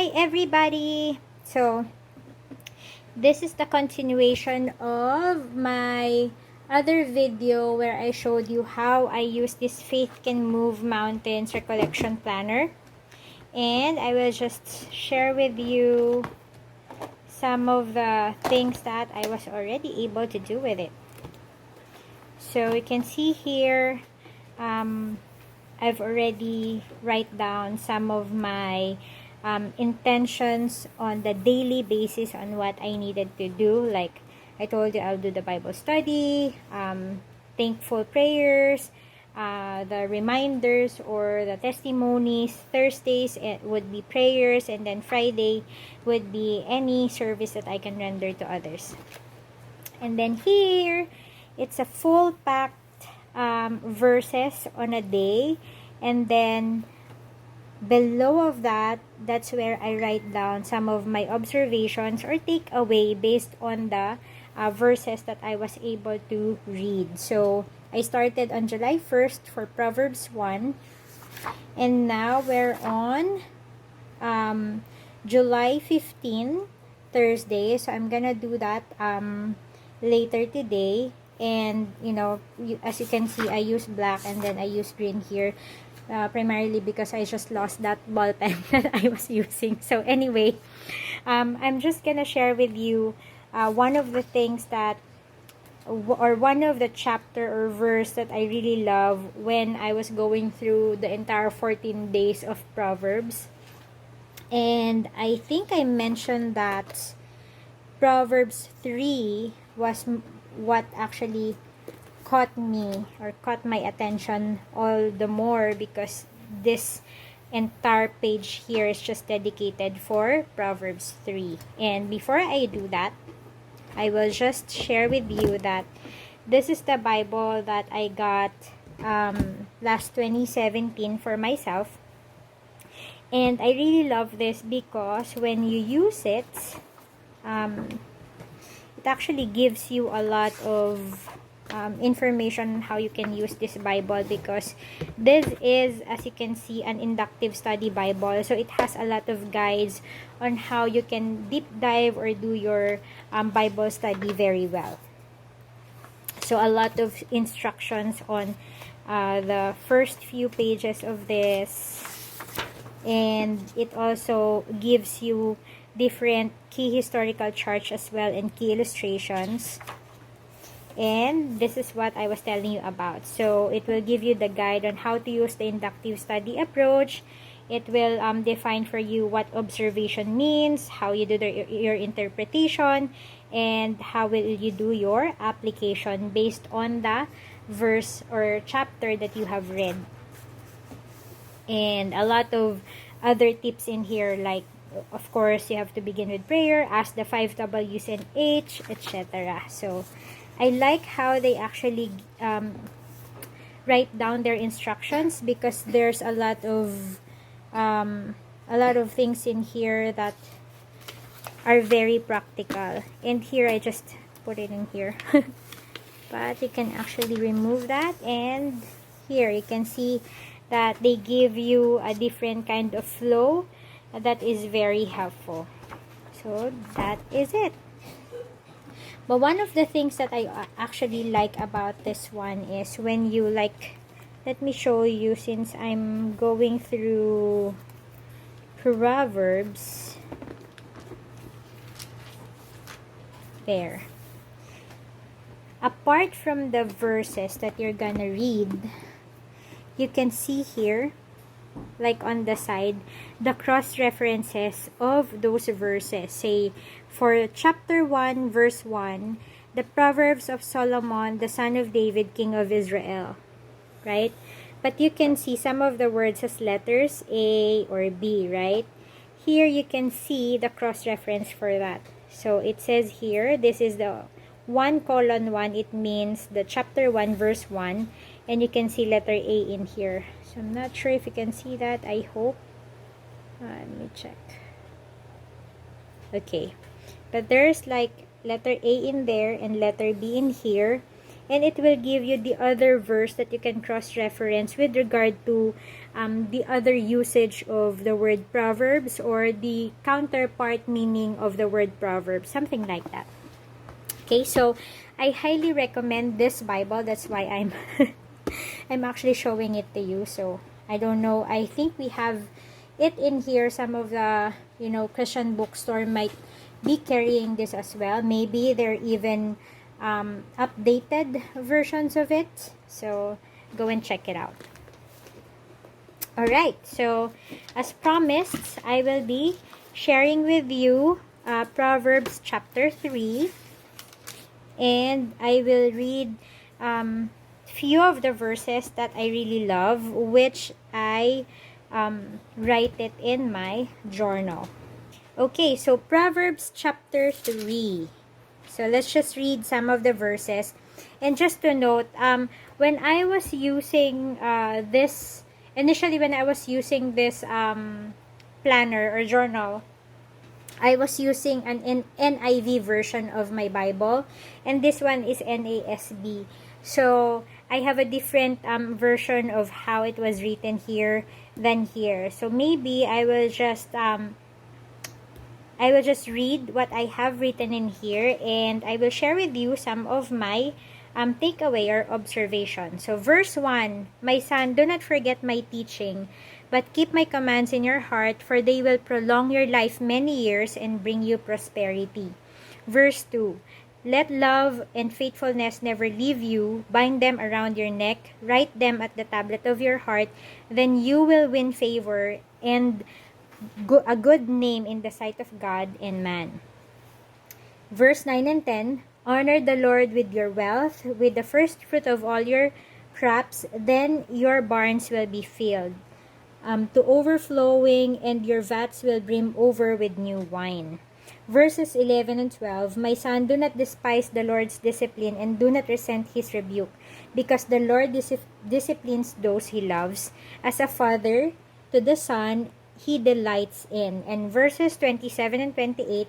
Hi everybody! So, this is the continuation of my other video where I showed you how I use this Faith Can Move Mountains recollection planner. And I will just share with you some of the things that I was already able to do with it. So, you can see here, I've already write down some of my intentions on the daily basis on what I needed to do. Like I told you, I'll do the Bible study, thankful prayers, the reminders or the testimonies. Thursdays it would be prayers, and then Friday would be any service that I can render to others. And then here, it's a full packed verses on a day, and then below of that, that's where I write down some of my observations or takeaway based on the verses that I was able to read. So I started on July 1st for Proverbs 1, and now we're on July 15, Thursday. So I'm gonna do that later today. And as you can see, I use black and then I use green here, primarily because I just lost that ball pen that I was using. So anyway, I'm just gonna share with you one of the things that, or one of the chapter or verse that I really love when I was going through the entire 14 days of Proverbs. And I think I mentioned that Proverbs 3 was what actually caught me or caught my attention all the more, because this entire page here is just dedicated for Proverbs 3. And before I do that, I will just share with you that this is the Bible that I got last 2017 for myself. And I really love this because when you use it, it actually gives you a lot of information on how you can use this Bible, because this is, as you can see, an inductive study Bible. So it has a lot of guides on how you can deep dive or do your Bible study very well. So a lot of instructions on the first few pages of this, and it also gives you different key historical charts as well and key illustrations. And this is what I was telling you about. So it will give you the guide on how to use the inductive study approach. It will define for you what observation means, how you do your interpretation, and how will you do your application based on the verse or chapter that you have read. And a lot of other tips in here, like of course you have to begin with prayer, ask the 5 W's and H, etc. So I like how they actually write down their instructions, because there's a lot of things in here that are very practical. And here I just put it in here. But you can actually remove that, and here you can see that they give you a different kind of flow that is very helpful. So that is it. But one of the things that I actually like about this one is when you let me show you, since I'm going through Proverbs. There. Apart from the verses that you're gonna read, you can see here, like on the side, the cross references of those verses. Say for chapter 1 verse 1, the Proverbs of Solomon, the son of David, king of Israel, right? But you can see some of the words as letters A or B, right? Here you can see the cross reference for that. So it says here, this is the 1:1. It means the chapter 1 verse 1, and you can see letter A in here. So I'm not sure if you can see that. I hope. Let me check. Okay, but there's like letter A in there and letter B in here, and it will give you the other verse that you can cross-reference with regard to the other usage of the word Proverbs, or the counterpart meaning of the word Proverbs, something like that. Okay, so I highly recommend this Bible. That's why I'm I'm actually showing it to you. So I don't know, I think we have it in here. Some of the, you know, Christian bookstore might be carrying this as well. Maybe they're even updated versions of it. So go and check it out. Alright, so as promised, I will be sharing with you Proverbs chapter 3. And I will read few of the verses that I really love, which I write it in my journal. Okay, so Proverbs chapter 3. So let's just read some of the verses. And just to note, when I was using this, initially when I was using this planner or journal, I was using an NIV version of my Bible, and this one is NASB. So I have a different version of how it was written here than here. So maybe I will just read what I have written in here, and I will share with you some of my takeaway or observation. So verse 1, my son, do not forget my teaching, but keep my commands in your heart, for they will prolong your life many years and bring you prosperity. Verse 2, let love and faithfulness never leave you. Bind them around your neck. Write them at the tablet of your heart. Then you will win favor and a good name in the sight of God and man. Verse 9 and 10, honor the Lord with your wealth, with the first fruit of all your crops. Then your barns will be filled to overflowing, and your vats will brim over with new wine. Verses 11 and 12, my son, do not despise the Lord's discipline, and do not resent his rebuke, because the Lord disciplines those he loves. As a father to the son, he delights in. And verses 27 and 28,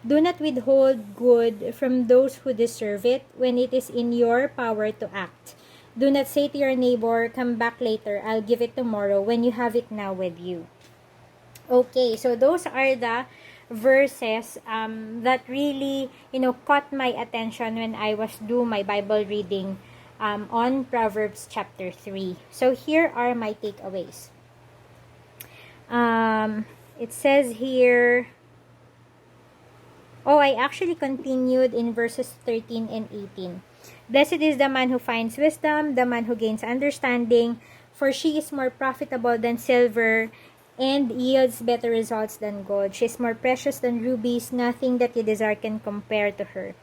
do not withhold good from those who deserve it when it is in your power to act. Do not say to your neighbor, come back later, I'll give it tomorrow, when you have it now with you. Okay, so those are the verses that really, you know, caught my attention when I was doing my Bible reading on Proverbs chapter 3. So here are my takeaways. It says here, I actually continued in verses 13 and 18. Blessed is the man who finds wisdom, the man who gains understanding, for she is more profitable than silver and yields better results than gold. She is more precious than rubies, nothing that you desire can compare to her.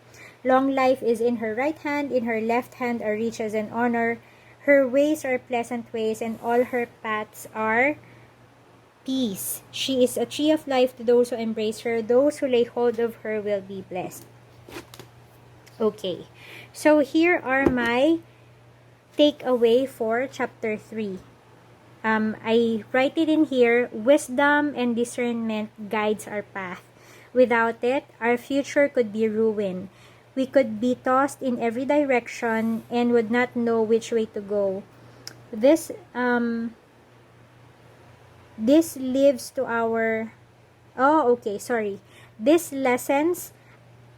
Long life is in her right hand, in her left hand are riches and honor. Her ways are pleasant ways, and all her paths are peace. She is a tree of life to those who embrace her. Those who lay hold of her will be blessed. Okay, so here are my takeaway for chapter 3. I write it in here, wisdom and discernment guides our path. Without it, our future could be ruined. We could be tossed in every direction and would not know which way to go. This leads to our this lessens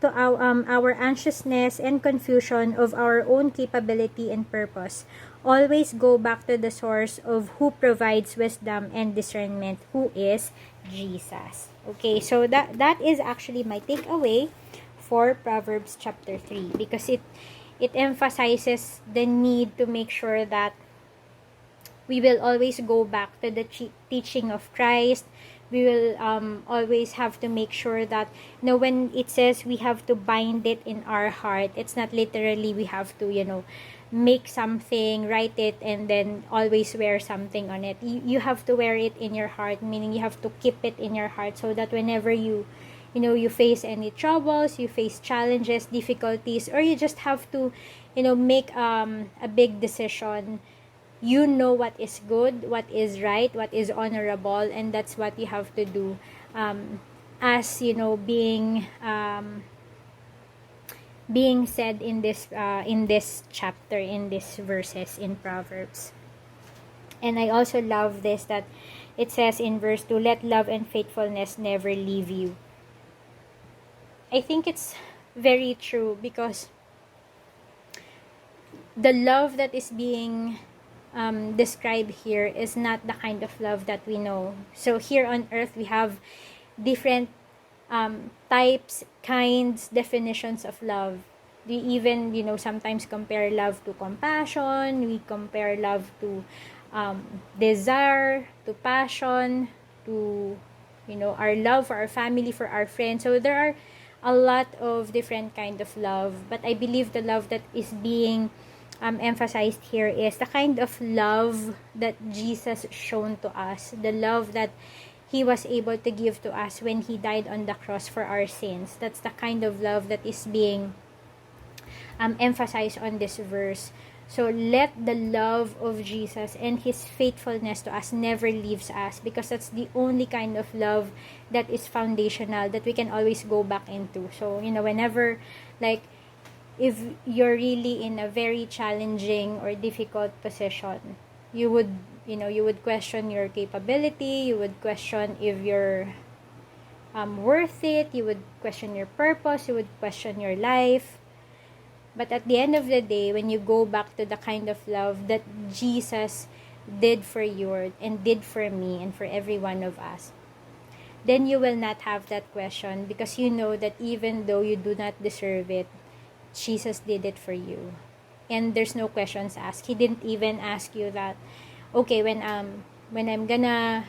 to our anxiousness and confusion of our own capability and purpose. Always go back to the source of who provides wisdom and discernment, who is Jesus. Okay, so that is actually my takeaway for Proverbs chapter 3, because it emphasizes the need to make sure that we will always go back to the teaching of Christ. We will always have to make sure that, you know, when it says we have to bind it in our heart, it's not literally we have to, you know, make something, write it, and then always wear something on it. You have to wear it in your heart, meaning you have to keep it in your heart, so that whenever you face any troubles, you face challenges, difficulties, or you just have to, you know, make a big decision, you know what is good, what is right, what is honorable, and that's what you have to do, as, you know, being being said in this chapter, in these verses in Proverbs. And I also love this, that it says in verse 2, let love and faithfulness never leave you. I think it's very true, because the love that is being described here is not the kind of love that we know. So here on earth, we have different types, kinds, definitions of love. We even, sometimes compare love to compassion. We compare love to desire, to passion, to, our love for our family, for our friends. So there are a lot of different kind of love. But I believe the love that is being emphasized here is the kind of love that Jesus shown to us. The love that He was able to give to us when He died on the cross for our sins. That's the kind of love that is being emphasized on this verse. So let the love of Jesus and His faithfulness to us never leaves us, because that's the only kind of love that is foundational, that we can always go back into. So, whenever, like, if you're really in a very challenging or difficult position, you would question your capability, you would question if you're worth it, you would question your purpose, you would question your life. But at the end of the day, when you go back to the kind of love that Jesus did for you and did for me and for every one of us, then you will not have that question, because you know that even though you do not deserve it, Jesus did it for you. And there's no questions asked. He didn't even ask you that, okay, when I'm gonna,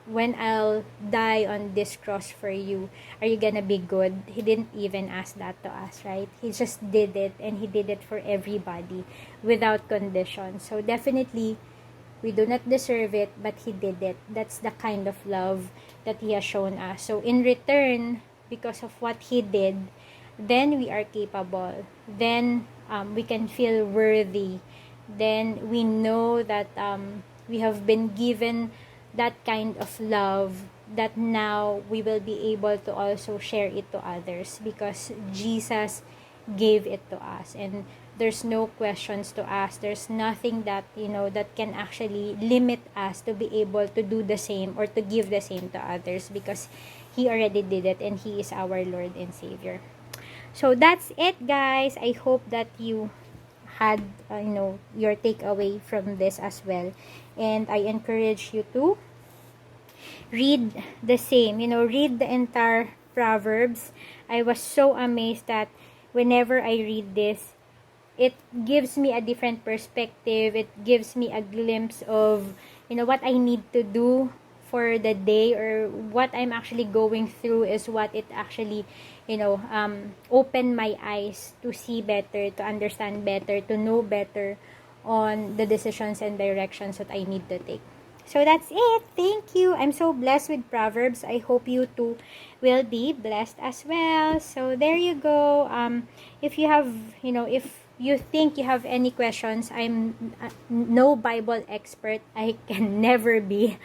when I'll die on this cross for you, are you gonna be good? He didn't even ask that to us, right? He just did it, and He did it for everybody without condition. So definitely, we do not deserve it, but He did it. That's the kind of love that He has shown us. So in return, because of what He did, then we are capable. Then we can feel worthy. Then we know that we have been given that kind of love, that now we will be able to also share it to others, because Jesus gave it to us, and there's no questions to ask. There's nothing that that can actually limit us to be able to do the same or to give the same to others, because He already did it, and He is our Lord and Savior. So that's it, guys. I hope that you had your takeaway from this as well, and I encourage you to read the same, read the entire Proverbs. I was so amazed that whenever I read this, it gives me a different perspective. It gives me a glimpse of what I need to do for the day, or what I'm actually going through is what it actually open my eyes to see better, to understand better, to know better on the decisions and directions that I need to take. So that's it. Thank you. I'm so blessed with Proverbs. I hope you too will be blessed as well. So there you go. If you have, if you think you have any questions, I'm no Bible expert. I can never be.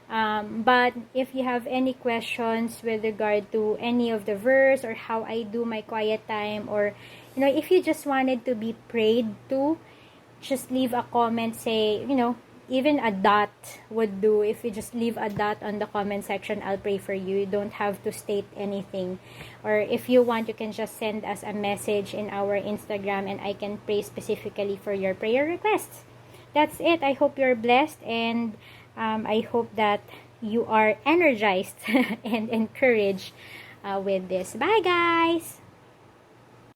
But if you have any questions with regard to any of the verse, or how I do my quiet time, or if you just wanted to be prayed to, just leave a comment. Say, even a dot would do. If you just leave a dot on the comment section, I'll pray for you. You don't have to state anything. Or if you want, you can just send us a message in our Instagram, and I can pray specifically for your prayer requests. That's it. I hope you're blessed, and I hope that you are energized and encouraged with this. Bye, guys!